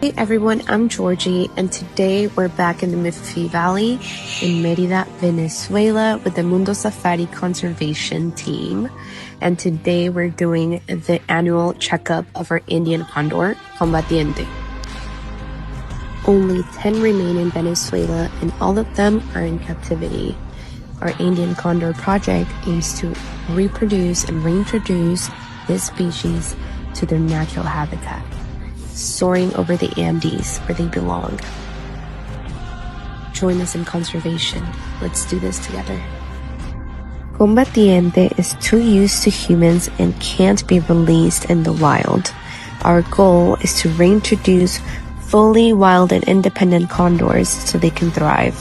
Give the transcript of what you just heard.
Hey everyone, I'm Georgie, and today we're back in the Mississippi Valley in Mérida, Venezuela with the Mundo Safari conservation team. And today we're doing the annual checkup of our Andean Condor, Combatiente. Only 10 remain in Venezuela and all of them are in captivity. Our Andean Condor project aims to reproduce and reintroduce this species to their natural habitat, soaring over the Andes where they belong. Join us in conservation. Let's do this together. Combatiente is too used to humans and can't be released in the wild. Our goal is to reintroduce fully wild and independent condors so they can thrive.